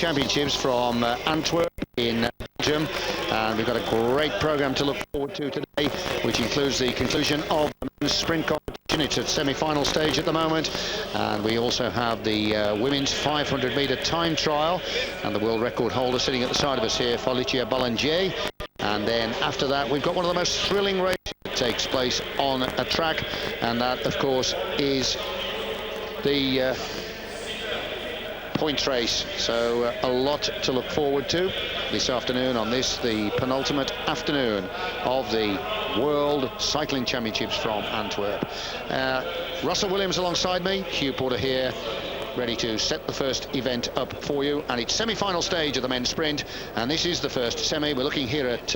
Championships from Antwerp in Belgium, and we've got a great program to look forward to today, which includes the conclusion of the men's sprint competition. It's at semi-final stage at the moment, and we also have the women's 500-meter time trial, and the world record holder sitting at the side of us here, Felicia Ballangier. And then after that, we've got one of the most thrilling races that takes place on a track, and that, of course, is the points race. So a lot to look forward to this afternoon on this, the penultimate afternoon of the World Cycling Championships from Antwerp. Russell Williams alongside me, Hugh Porter here, ready to set the first event up for you, and it's semi-final stage of the men's sprint, and this is the first semi. We're looking here at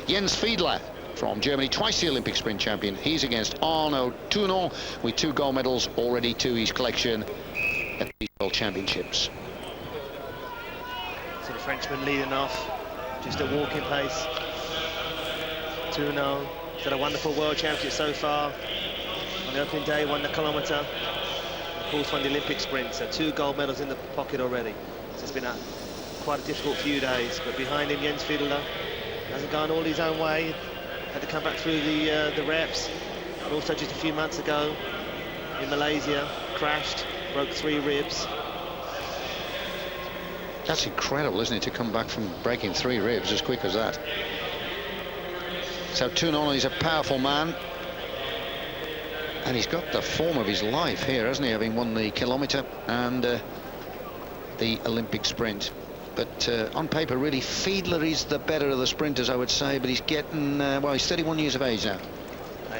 Jens Fiedler from Germany, twice the Olympic sprint champion. He's against Arnaud Tournant with 2 gold medals already to his collection at the World Championships. So the Frenchman leading off, just a walking pace. Tournant, he's had a wonderful World Championship so far. On the opening day, won the kilometre. Of course, won the Olympic sprint, so 2 gold medals in the pocket already. So it's been quite a difficult few days, but behind him, Jens Fiedler hasn't gone all his own way. Had to come back through the reps, and also just a few months ago in Malaysia, crashed, broke 3 ribs. That's incredible, isn't it, to come back from breaking 3 ribs as quick as that. So Tournant is a powerful man, and he's got the form of his life here, hasn't he, having won the kilometre and the Olympic sprint. But on paper, really, Fiedler is the better of the sprinters, I would say, but he's getting, well, he's 31 years of age now.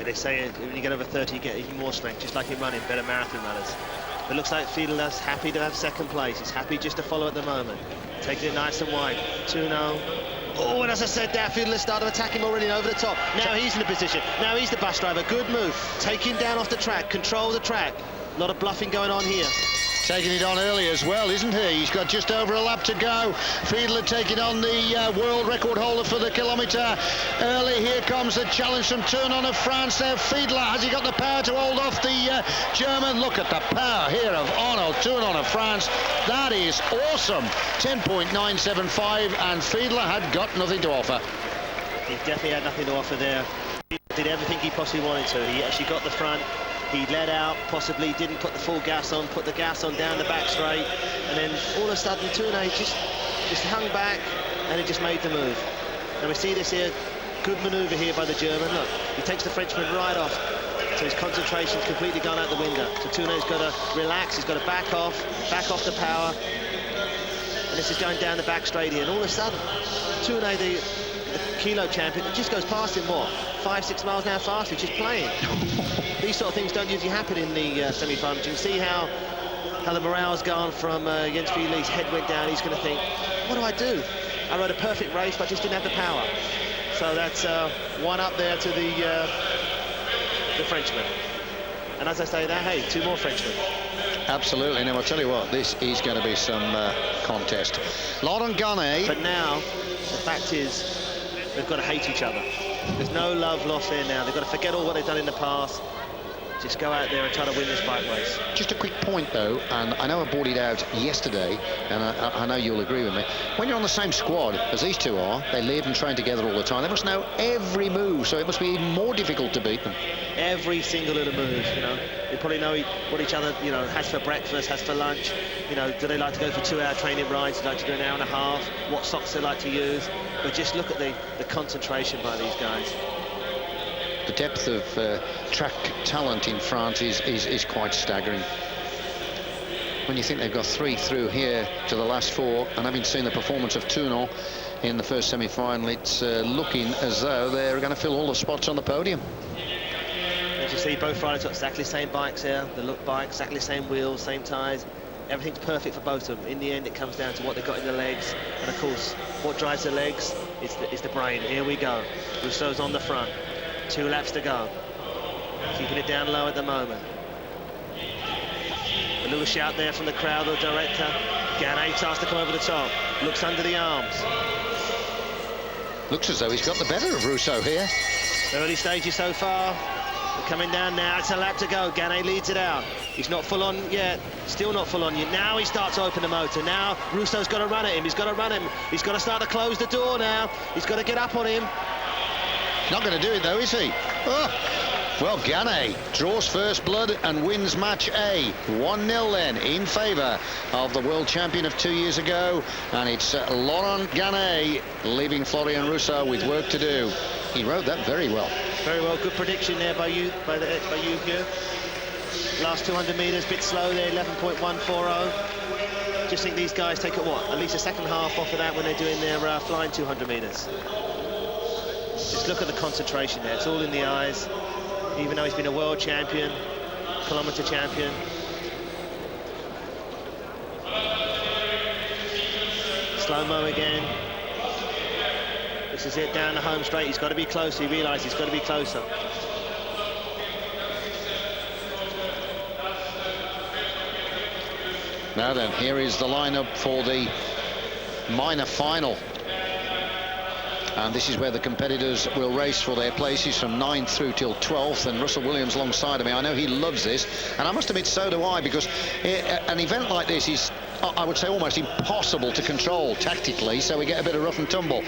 They say when you get over 30, you get even more strength, just like in running, better marathon runners. But it looks like Fiedler's happy to have second place. He's happy just to follow at the moment. Taking it nice and wide. 2-0. Oh, and as I said there, Fiedler started attacking already over the top. Now he's in the position. Now he's the bus driver. Good move. Taking down off the track. Control the track. A lot of bluffing going on here. Taking it on early as well, isn't he? He's got just over a lap to go. Fiedler taking on the world record holder for the kilometre. Early, here comes the challenge from Tournant of France there. Fiedler, has he got the power to hold off the German? Look at the power here of Arnaud Tournant of France. That is awesome. 10.975, and Fiedler had got nothing to offer. He definitely had nothing to offer there. He did everything he possibly wanted to. He actually got the front. He let out, possibly didn't put the full gas on, put the gas on down the back straight, and then all of a sudden Tournant just hung back, and it just made the move. And we see this here, good manoeuvre here by the German. Look, he takes the Frenchman right off, so his concentration's completely gone out the window. So Tournant's got to relax, he's got to back off the power, and this is going down the back straight here, and all of a sudden, Tournant, the kilo champion, it just goes past him, what, 5-6 miles an hour faster, just playing. These sort of things don't usually happen in the semi-finals. You can see how the morale's gone from Jens Fiedler. His head went down. He's going to think, what do I do? I rode a perfect race, but I just didn't have the power. So that's 1 up there to the Frenchman. And as I say that, hey, 2 more Frenchmen. Absolutely. Now, I'll tell you what, this is going to be some contest. Laurent Gane. But now, the fact is, they've got to hate each other. There's no love lost there now. They've got to forget all what they've done in the past. Just go out there and try to win this bike race. Just a quick point, though, and I know I brought it out yesterday, and I know you'll agree with me. When you're on the same squad as these 2 are, they live and train together all the time. They must know every move, so it must be even more difficult to beat them. Every single little move, you know. They probably know what each other, you know, has for breakfast, has for lunch. You know, do they like to go for 2-hour training rides? Do they like to do an hour and a half? What socks they like to use? But just look at the concentration by these guys. The depth of track talent in France is quite staggering. When you think they've got 3 through here to the last 4, and having seen the performance of Tournant in the first semi-final, it's looking as though they're going to fill all the spots on the podium. As you see, both riders got exactly the same bikes here, the look bike, exactly the same wheels, same tyres. Everything's perfect for both of them. In the end, it comes down to what they've got in the legs, and of course, what drives the legs is the brain. Here we go. Rousseau's on the front. 2 laps to go. Keeping it down low at the moment. A little shout there from the crowd, the director. Gane starts to come over the top. Looks under the arms. Looks as though he's got the better of Rousseau here. Early stages so far. We're coming down now. It's a lap to go. Gane leads it out. He's not full on yet, still not full on yet. Now he starts to open the motor. Now Rousseau's got to run at him. He's got to run him. He's got to start to close the door now. He's got to get up on him. Not going to do it though, is he? Oh. Well, Gane draws first blood and wins match A. 1-0 then in favour of the world champion of 2 years ago. And it's Laurent Gane leaving Florian Rousseau with work to do. He rode that very well. Very well. Good prediction there by you here. Last 200 metres, bit slow there, 11.140. Just think these guys take at least a second half off of that when they're doing their flying 200 metres. Just look at the concentration there. It's all in the eyes. Even though he's been a world champion, kilometre champion. Slow-mo again. This is it, down the home straight. He's got to be closer. He realises he's got to be closer. Now then, here is the lineup for the minor final. And this is where the competitors will race for their places from 9th through till 12th, and Russell Williams alongside of me. I know he loves this, and I must admit so do I, because an event like this is, I would say, almost impossible to control tactically, so we get a bit of rough and tumble.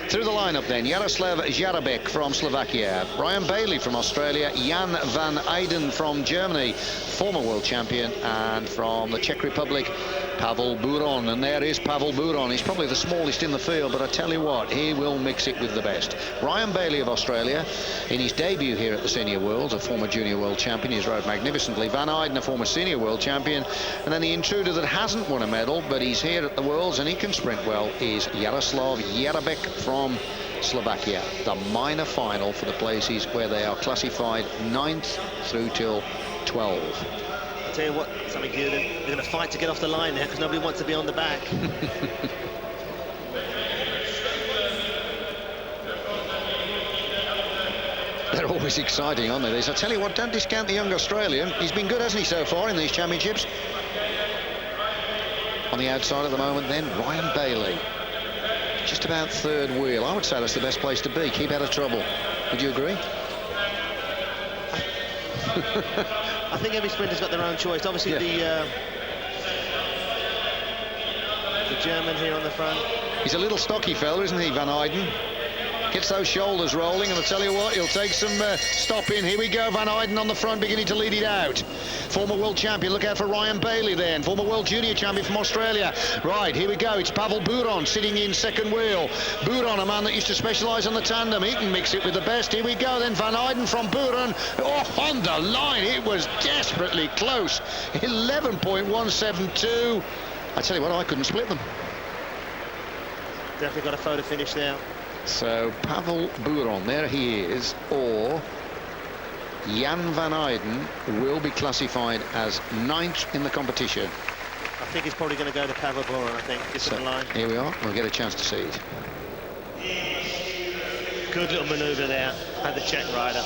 Through the lineup then, Jaroslav Jerabek from Slovakia, Ryan Bayley from Australia, Jan van Eijden from Germany, former world champion, and from the Czech Republic, Pavel Buran. And there is Pavel Buran. He's probably the smallest in the field, but I tell you what, he will mix it with the best. Ryan Bayley of Australia, in his debut here at the Senior Worlds, a former junior world champion, he's rode magnificently. Van Eijden, a former senior world champion, and then the intruder that hasn't won a medal, but he's here at the Worlds and he can sprint well, is Jaroslav Jerabek from Slovakia. The minor final for the places where they are classified 9th through till 12. I'll tell you what, something good. They're going to fight to get off the line there because nobody wants to be on the back. They're always exciting, aren't they? I tell you what, don't discount the young Australian. He's been good, hasn't he, so far in these championships? On the outside at the moment then, Ryan Bayley. Just about third wheel. I would say that's the best place to be. Keep out of trouble. Would you agree? I think every sprinter's got their own choice. Obviously, the German here on the front. He's a little stocky fella, isn't he, Van Eijden? Gets those shoulders rolling, and I'll tell you what, he'll take some stop in. Here we go, Van Eijden on the front, beginning to lead it out. Former world champion, look out for Ryan Bayley then. Former world junior champion from Australia. Right, here we go, it's Pavel Buran sitting in second wheel. Buran, a man that used to specialise on the tandem. He can mix it with the best. Here we go then, Van Eijden from Buran. Oh, on the line, it was desperately close. 11.172. I tell you what, I couldn't split them. Definitely got a photo finish there. So Pavel Buran, there he is, or Jan van Eijden will be classified as 9th in the competition. I think it's probably going to go to Pavel Buran, I think, just on the line. Here we are, we'll get a chance to see it. Good little manoeuvre there, had the Czech rider.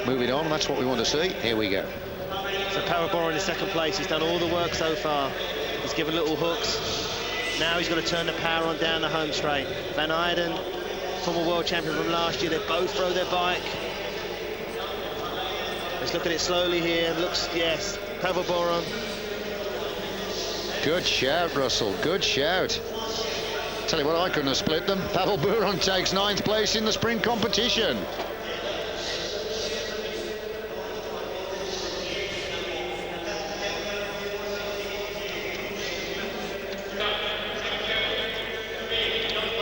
Move it on, that's what we want to see. Here we go. So Pavel Buran in second place, he's done all the work so far. He's given little hooks. Now he's got to turn the power on down the home straight. Van Eijden, former world champion from last year, they both rode their bike. Let's look at it slowly here. Looks, yes, Pavel Buran. Good shout, Russell, good shout. Tell you what, I couldn't have split them. Pavel Buran takes 9th place in the sprint competition.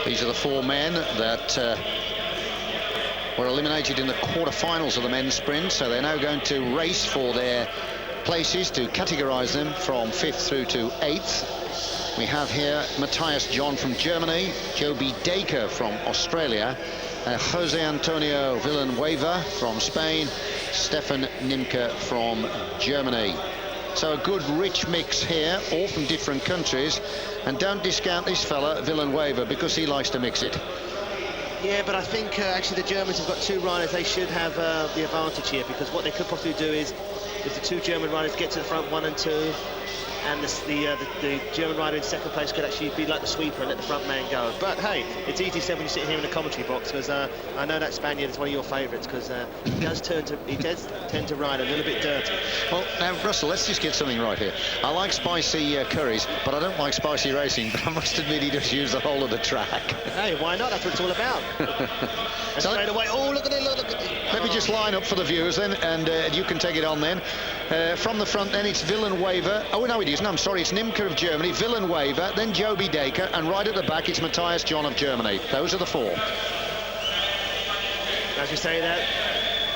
These are the 4 men that were eliminated in the quarterfinals of the men's sprint, so they're now going to race for their places to categorise them from 5th through to 8th. We have here Matthias John from Germany, Jobie Dajka from Australia, Jose Antonio Villanueva from Spain, Stefan Nimke from Germany. So a good rich mix here, all from different countries. And don't discount this fella, Villanueva, because he likes to mix it. Yeah, but I think actually the Germans have got 2 riders. They should have the advantage here, because what they could possibly do is, if the 2 German riders get to the front, 1 and 2, and the German rider in second place could actually be like the sweeper and let the front man go. But hey, it's easy said when you sit here in the commentary box, because I know that Spaniard is one of your favourites, because he does tend to ride a little bit dirty. Well, now, Russell, let's just get something right here. I like spicy curries, but I don't like spicy racing. But I must admit, he does use the whole of the track. Hey, why not? That's what it's all about. And So straight away, oh, look at it, look at it. let me just line up for the viewers then, and you can take it on then. From the front then, it's Villanueva. Oh, no, it isn't. I'm sorry, it's Nimke of Germany, Villanueva, then Jobie Dajka, and right at the back, it's Matthias John of Germany. Those are the four. As we say that,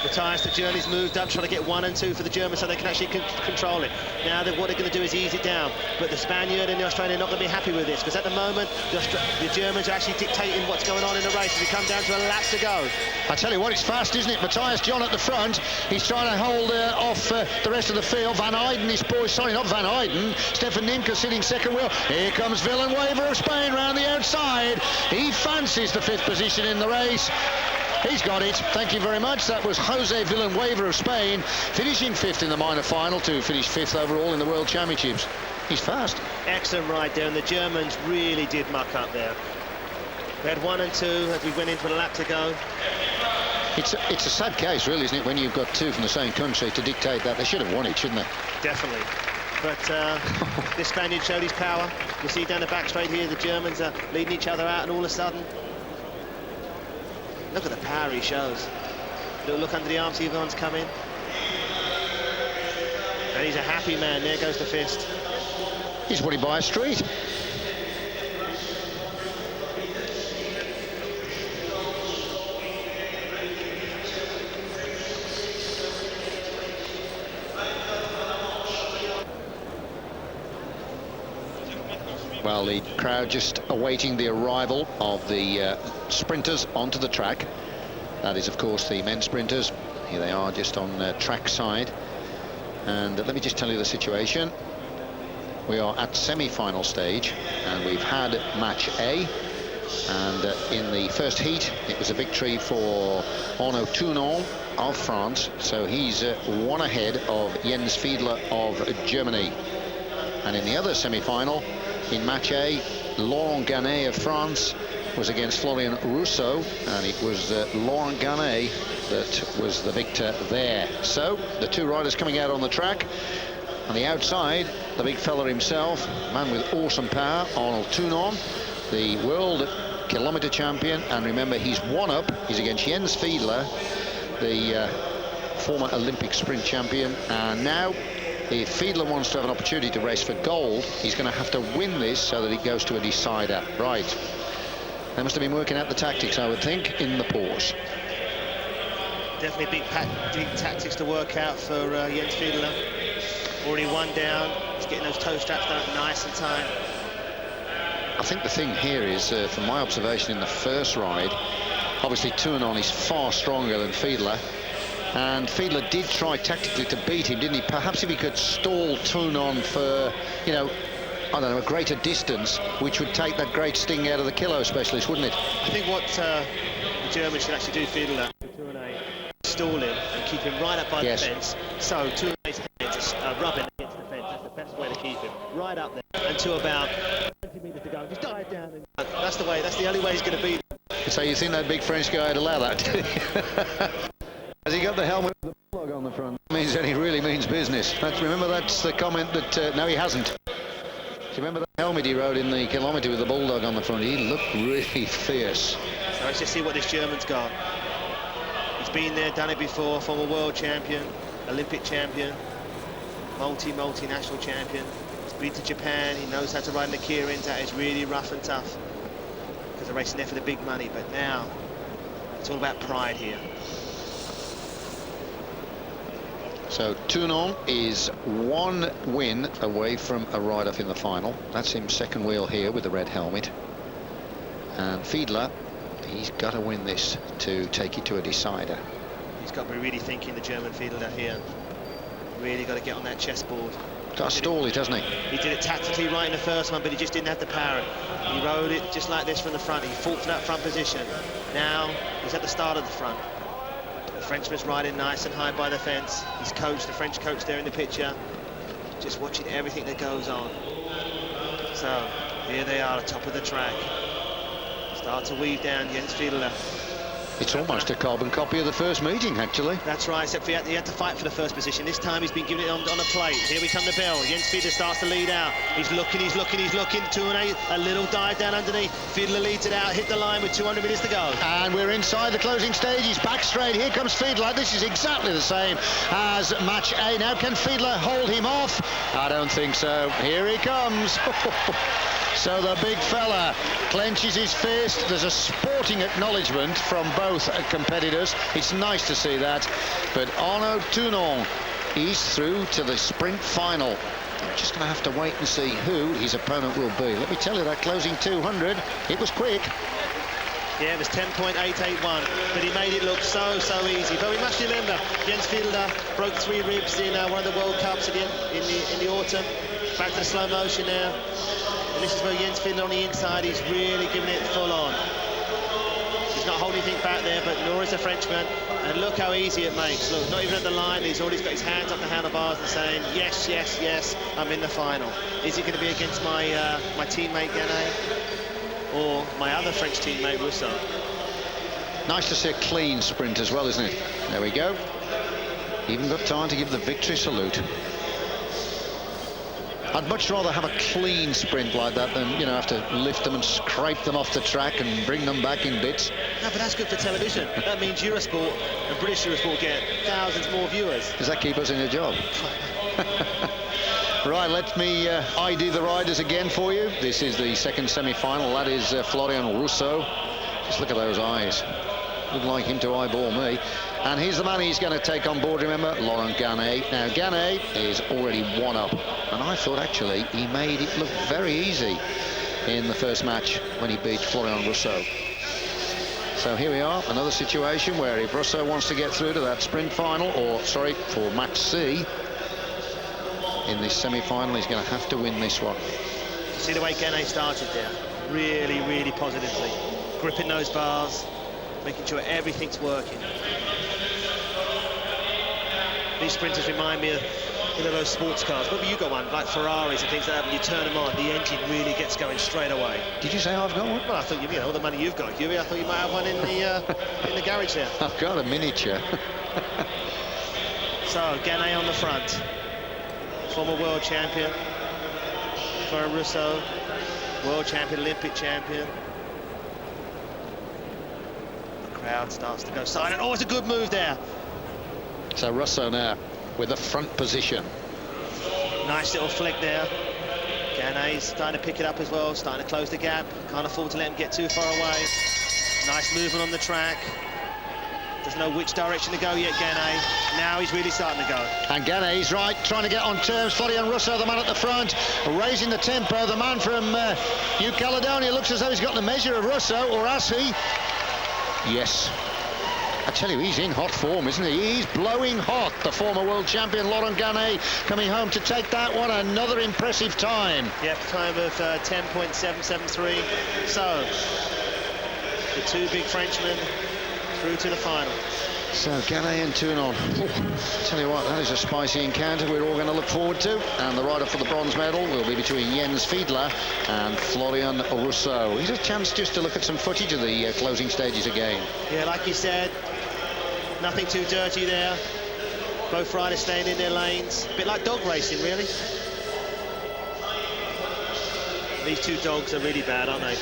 Matthias, the journey's moved up, trying to get 1 and 2 for the Germans so they can actually control it. Now what they're going to do is ease it down, but the Spaniard and the Australian are not going to be happy with this, because at the moment the Germans are actually dictating what's going on in the race as we come down to a lap to go. I tell you what, it's fast, isn't it? Matthias John at the front. He's trying to hold off the rest of the field. Van Eijden, his boy, sorry, not Van Eijden. Stefan Nimke sitting second wheel. Here comes Villanueva of Spain round the outside. He fancies the 5th position in the race. He's got it. Thank you very much. That was Jose Villanueva of Spain, finishing 5th in the minor final to finish 5th overall in the World Championships. He's fast. Excellent ride there, and the Germans really did muck up there. We had 1 and 2 as we went into a lap to go. It's a sad case, really, isn't it, when you've got 2 from the same country to dictate that. They should have won it, shouldn't they? Definitely. But this Spaniard showed his power. You see down the back straight here, the Germans are leading each other out, and all of a sudden, look at the power he shows. Little look under the arms, Yvonne's coming. And he's a happy man. There goes the fist. He's winning by a street. Well, the crowd just awaiting the arrival of the sprinters onto the track. That is, of course, the men's sprinters. Here they are, just on track side. And let me just tell you the situation. We are at semi-final stage, and we've had match A. And in the first heat, it was a victory for Arnaud Tournant of France. So he's 1 ahead of Jens Fiedler of Germany. And in the other semi-final, in match A, Laurent Gane of France was against Florian Rousseau, and it was Laurent Gane that was the victor there. So the 2 riders coming out on the track. On the outside, the big fella himself, man with awesome power, Arnaud Tournant, the world kilometre champion, and remember, he's 1 up. He's against Jens Fiedler, the former Olympic sprint champion, and now, if Fiedler wants to have an opportunity to race for gold, he's going to have to win this so that it goes to a decider. Right. They must have been working out the tactics, I would think, in the pause. Definitely big tactics to work out for Jens Fiedler. Already 1 down. He's getting those toe straps done nice and tight. I think the thing here is, from my observation in the first ride, obviously Tournant is far stronger than Fiedler. And Fiedler did try tactically to beat him, didn't he? Perhaps if he could stall Tournant for, you know, I don't know, a greater distance, which would take that great sting out of the kilo specialist, wouldn't it? I think what the Germans should actually do, Fiedler, stall him and keep him right up by the fence. So Tournant's head is rubbing against the fence. That's the best way to keep him right up there until about 20 metres to go. Just dive down. And that's the way. That's the only way he's going to beat him. So you think that big French guy would allow that? Has he got the helmet with the bulldog on the front? That means that he really means business. Remember, that's the comment that... no, he hasn't. Do you remember that helmet he rode in the kilometre with the bulldog on the front? He looked really fierce. So let's just see what this German's got. He's been there, done it before, former world champion, Olympic champion, multinational champion. He's been to Japan, he knows how to ride in the Kirin. That is really rough and tough, because they're racing there for the big money. But now, it's all about pride here. So Tournant is 1 win away from a ride-off in the final. That's him second wheel here with the red helmet. And Fiedler, he's got to win this to take it to a decider. He's got to be really thinking, the German Fiedler here. Really got to get on that chessboard. Got to stall it, hasn't he? He did it tactically right in the first one, but he just didn't have the power. He rode it just like this from the front. He fought for that front position. Now he's at the start of the front. The Frenchman's riding nice and high by the fence. He's coached, the French coach there in the picture. just watching everything that goes on. So here they are at the top of the track. Start to weave down Jens Fiedler. It's almost a carbon copy of the first meeting, actually. That's right, except he had to fight for the first position. This time he's been given it on a plate. Here we come the bell. Jens Fiedler starts to lead out. He's looking. Tournant, a little dive down underneath. Fiedler leads it out, hit the line with 200 minutes to go. And we're inside the closing stages. Back straight. Here comes Fiedler. This is exactly the same as match A. Now, can Fiedler hold him off? I don't think so. Here he comes. So the big fella clenches his fist. There's a sporting acknowledgement from both competitors. It's nice to see that. But Arnaud Tournant is through to the sprint final. I'm just going to have to wait and see who his opponent will be. Let me tell you, that closing 200, it was quick. Yeah, it was 10.881, but he made it look so easy. But we must remember, Jens Fiedler broke 3 ribs in one of the World Cups in the autumn. Back to the slow motion now. And this is where Jens Fiedler on the inside, he's really giving it full on. He's not holding anything back there, but nor is the Frenchman. And look how easy it makes. Look, not even at the line, he's already got his hands up the handlebars and saying, yes, yes, yes, I'm in the final. Is it going to be against my my teammate Gane or my other French teammate Rousseau? Nice to see a clean sprint as well, isn't it? There we go. Even got time to give the victory salute. I'd much rather have a clean sprint like that than, you know, have to lift them and scrape them off the track and bring them back in bits. No, but that's good for television. That means Eurosport and British Eurosport get thousands more viewers. Does that keep us in a job? Right, let me ID the riders again for you. This is the second semi-final. That is Florian Rousseau. Just look at those eyes. Wouldn't like him to eyeball me. And here's the man he's going to take on board, remember, Laurent Gane. Now, Gane is already 1 up. And I thought, actually, he made it look very easy in the first match when he beat Florian Rousseau. So here we are, another situation where if Rousseau wants to get through to that sprint final, or, sorry, for match C, in this semi-final, he's going to have to win this one. See the way Gane started there? Really, really positively. Gripping those bars, making sure everything's working. These sprinters remind me of, you know, those sports cars. Maybe you got one, like Ferraris and things like that, when you turn them on, the engine really gets going straight away. Did you say I've got one? Well, I thought, you know, all the money you've got, Huey, I thought you might have one in the garage there. I've got a miniature. So, Gane on the front. Former world champion. Florian Rousseau, world champion, Olympic champion. The crowd starts to go silent. Oh, it's a good move there. So Rousseau now with a front position. Nice little flick there. Gane's starting to pick it up as well, starting to close the gap. Can't afford to let him get too far away. Nice movement on the track. Doesn't know which direction to go yet, Gane. Now he's really starting to go. And Gane, he's right, trying to get on terms. Florian Rousseau, the man at the front, raising the tempo. The man from New Caledonia looks as though he's got the measure of Rousseau, or has he? Yes. I tell you, he's in hot form, isn't he? He's blowing hot. The former world champion, Laurent Gane, coming home to take that one. Another impressive time. Yep, time of 10.773. So, the 2 big Frenchmen through to the final. So, Gane and Tournant. Tell you what, that is a spicy encounter we're all going to look forward to. And the rider for the bronze medal will be between Jens Fiedler and Florian Rousseau. Here's a chance just to look at some footage of the closing stages again. Yeah, like you said, nothing too dirty there. Both riders staying in their lanes. A bit like dog racing, really. These 2 dogs are really bad, aren't they?